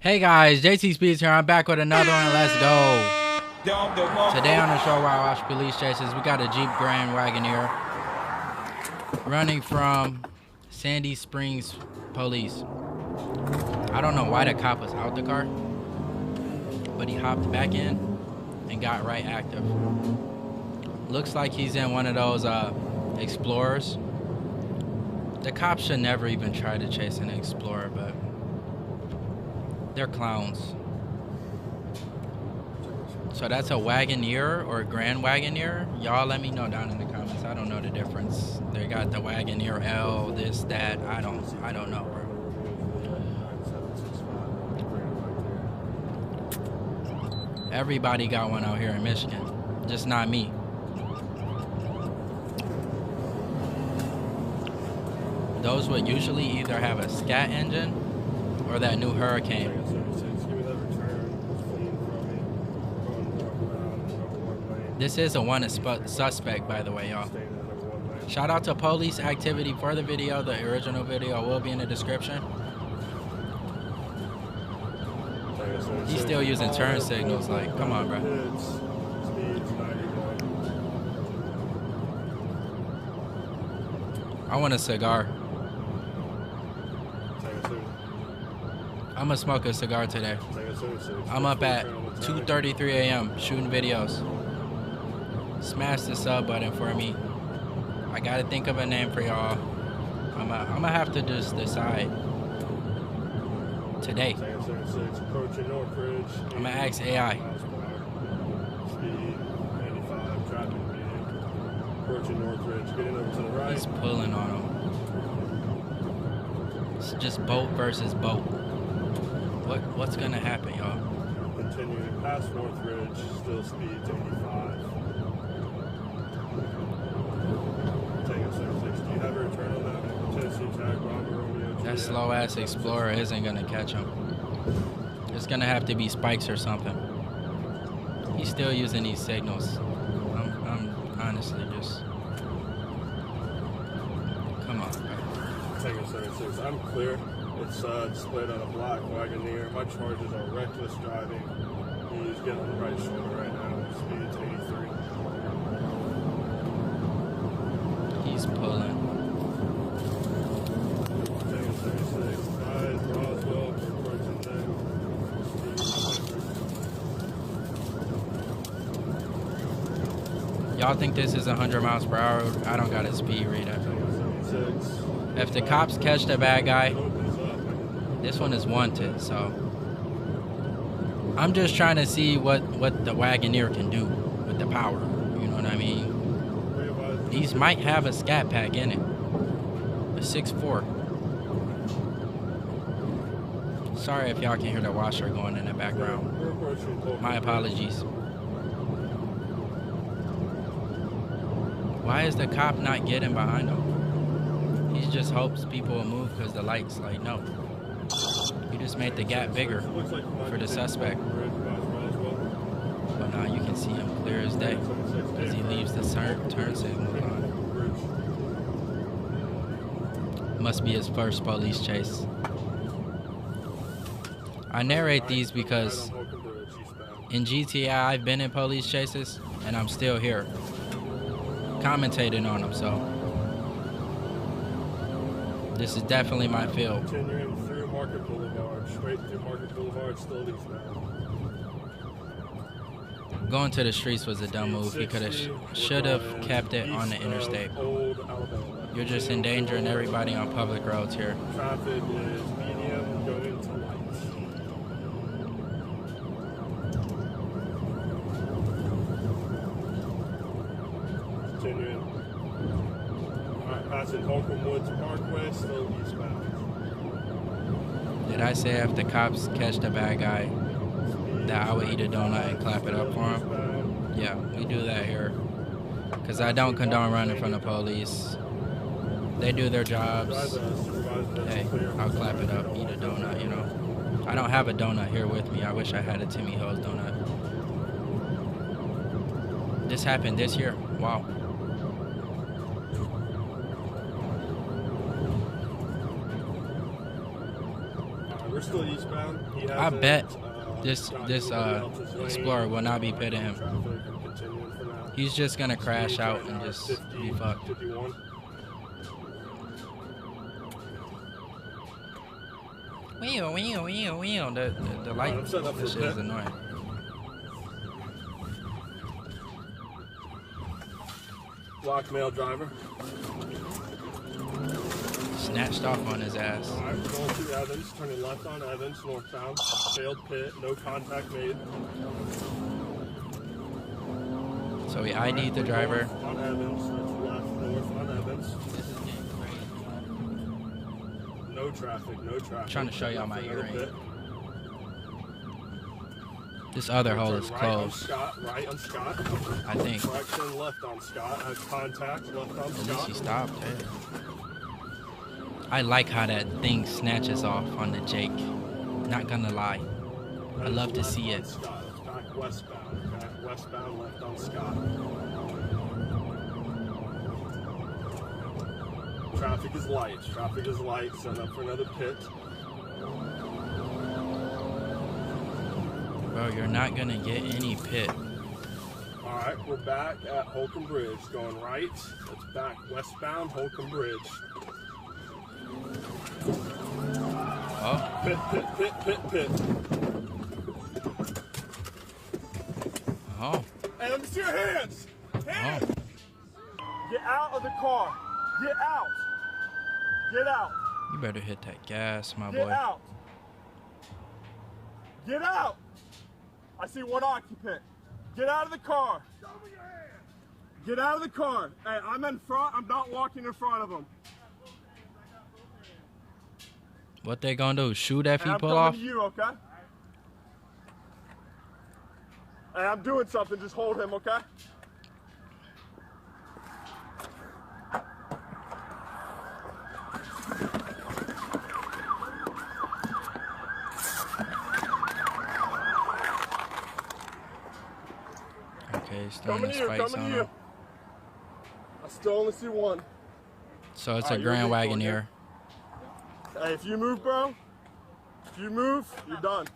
Hey guys, JTSpeeds here. I'm back with another one. Let's go. Today on the show where I watch police chases, we got a Jeep Grand Wagoneer running from Sandy Springs police. I don't know why the cop was out the car, but he hopped back in and got right active. Looks like he's in one of those Explorers. The cops should never even try to chase an Explorer, but they're clowns. So that's a Wagoneer or a Grand Wagoneer? Y'all let me know down in the comments. I don't know the difference. They got the Wagoneer L, this, that. I don't know, bro. Everybody got one out here in Michigan, just not me. Those would usually either have a scat engine or that new Hurricane. This is a wanted suspect, by the way, y'all. Shout out to police activity for the video. The original video will be in the description. He's still using turn signals. Like, come on, bro. I want a cigar. I'm gonna smoke a cigar today. I'm up at 2:33 a.m. shooting videos. Smash the sub button for me. I gotta think of a name for y'all. I'm gonna have to just decide today. I'm gonna ask AI. He's pulling on him. It's just boat versus boat. What's gonna happen, y'all? Continuing past Northridge, still speeds 85. Taking 76. Do you have a return on that? Tennessee tag, Bravo, Romeo, That slow ass Explorer isn't gonna catch him. It's gonna have to be spikes or something. He's still using these signals. I'm honestly just. Come on, bro. Taking 76. I'm clear. It's displayed on a black Wagoneer. My charges are reckless driving. He's getting on the right shoulder right now. Speed's 83. He's pulling. Taking 76. Guys, Roswell, approaching them. Y'all think this is 100 miles per hour? I don't got a speed reader. Taking 76. If the cops catch the bad guy, this one is wanted, so I'm just trying to see what the Wagoneer can do with the power. You know what I mean? These might have a scat pack in it. A 6.4. Sorry if y'all can hear the washer going in the background. My apologies. Why is the cop not getting behind him? He just hopes people will move because the light's like, no. You just made the gap bigger for the suspect. But now you can see him clear as day as he leaves the turn signal on. Must be his first police chase. I narrate these because in GTA I've been in police chases and I'm still here commentating on them, so this is definitely my field. Continuing through Market Boulevard, straight through Market Boulevard, still eastbound. Going to the streets was a dumb move. He should have kept it on the interstate. You're just endangering everybody on public roads here. Traffic is medium, going to light. Continuing. Alright, passing Holcomb Woods Parkway, still eastbound. Did I say if the cops catch the bad guy that I would eat a donut and clap it up for him? Yeah, we do that here. Because I don't condone running from the police. They do their jobs. Hey, I'll clap it up, eat a donut, you know. I don't have a donut here with me. I wish I had a Timmy Ho's donut. This happened this year. Wow. We're still eastbound. He I hasn't, bet uh, this gotten this anybody else's lane. Explorer will not be pitting him. Traffic and continuing for now. He's just gonna crash Speeds out right and now are just 50, be fucked. 51. Wheel. The light. I'm setting up for This shit is pit. annoying. Block male driver. Snatched off on his ass. All right, we're going through Evans, turning left on Evans, northbound. Failed pit, no contact made. So we ID'd the driver. On Evans, that's left, north on Evans. No traffic, no traffic. Trying to show y'all my Another earring. pit. This other hole Turn is right on closed. Scott, right on Scott. I think. Correction, left on Scott. Has contact, left on At least he Scott. stopped. Hey. I like how that thing snatches off on the Jake. Not gonna lie. I love to see it. Scott. It's back westbound. Back westbound, left on Scott. Traffic is light. Traffic is light. Set up for another pit. Bro, you're not gonna get any pit. All right, we're back at Holcomb Bridge. Going right. It's back westbound, Holcomb Bridge. Oh, Pit. oh, Hey, let me see your hands. Hands. oh. Get out of the car. Get out. Get out. You better hit that gas, my Get boy. out. Get out. I see one occupant. Get out of the car. Get out of the car. Hey, I'm in front. I'm not walking in front of him. What they gonna do? Shoot if Hey, he I'm pull coming off? to you, okay? Hey, I'm doing something. Just hold him, okay? Okay, he's throwing Coming his to you. spikes Coming on to you. him. I still only see one. So it's a Alright, you're Grand lethal, Wagoneer. Hey, if you move, bro, if you move, you're done.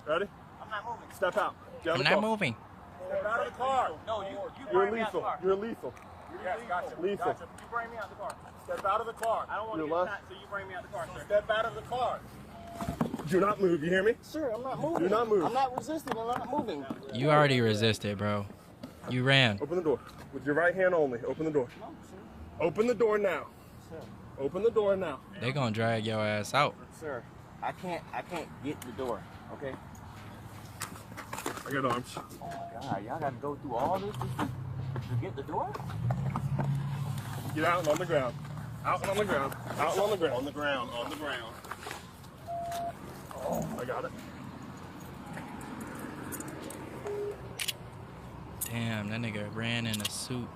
Ready? I'm not moving. Step out. Get out I'm of the not car. moving. Step out of the car. No, you You're bring me out the lethal. car. You're lethal. Yes, gotcha. Lethal. Gotcha. You bring me out the car. Step out of the car. I don't want to You're get left. shot, so you bring me out the car, sir. Step out of the car. Do not move. You hear me? Sir, I'm not moving. Do not move. I'm not resisting. I'm not moving. You already resisted, bro. You ran. Open the door. With your right hand only. Open the door. No, sir. Open the door now. Sir. Open the door now. They gonna drag your ass out. Sir, I can't get the door. Okay. I got arms. Oh my God, y'all gotta go through all this just to get the door? Get out and on the ground. Out and on the ground. Out and on the ground. On the ground. On the ground. Oh, I got it. Damn, that nigga ran in a suit.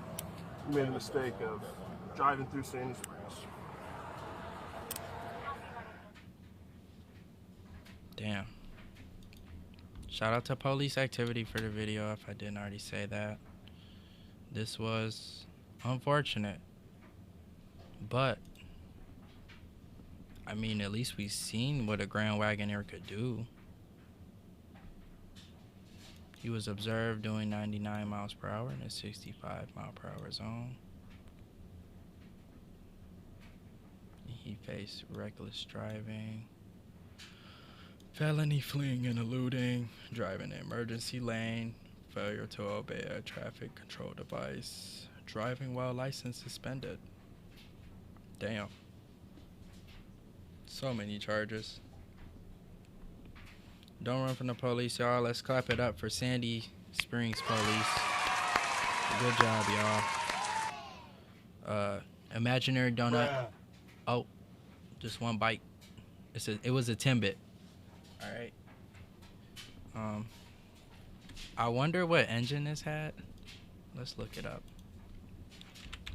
You made a mistake of driving through Sandy Springs. Damn. Shout out to police activity for the video if I didn't already say that. This was unfortunate. But, I mean, at least we seen what a Grand Wagoneer could do. He was observed doing 99 miles per hour in a 65 mile per hour zone. He faced reckless driving, felony fleeing and eluding, driving in emergency lane, failure to obey a traffic control device, driving while license suspended. Damn. So many charges. Don't run from the police, y'all. Let's clap it up for Sandy Springs Police. Good job, y'all. Imaginary donut. Bruh. Oh, just one bite. It was a Timbit. All right. I wonder what engine this had. Let's look it up.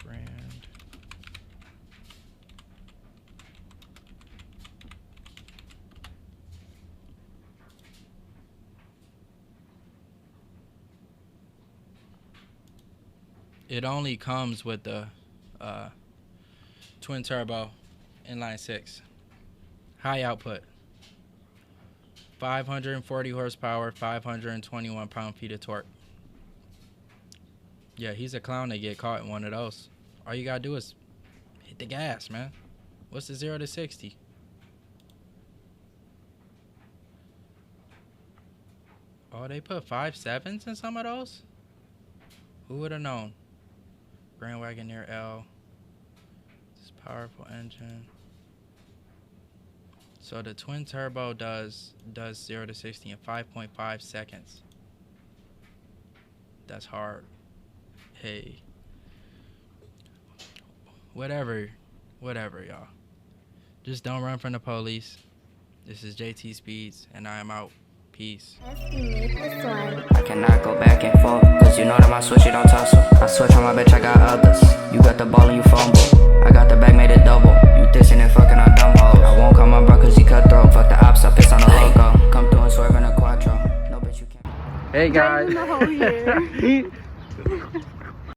Grand. It only comes with the twin turbo inline 6. High output. 540 horsepower, 521 pound-feet of torque. Yeah, he's a clown to get caught in one of those. All you gotta do is hit the gas, man. What's the 0 to 60? Oh, they put 5.7s in some of those? Who would have known? Grand Wagoneer L. This powerful engine. So the twin turbo does 0 to 60 in 5.5 seconds. That's hard. Hey. Whatever, y'all. Just don't run from the police. This is JTSpeeds, and I am out. Peace. I cannot go back and forth, cause you know that my switch, you don't tussle. I switch on my bitch, I got others. You got the ball and you fumble. I got the bag, made it double. You dissing and fucking on dumb hoes. I won't call my bro cause he cutthroat. Fuck the ops, I piss on the logo. Come through and swerve in a quattro. No bitch, you can't. Hey guys. Driving the whole year.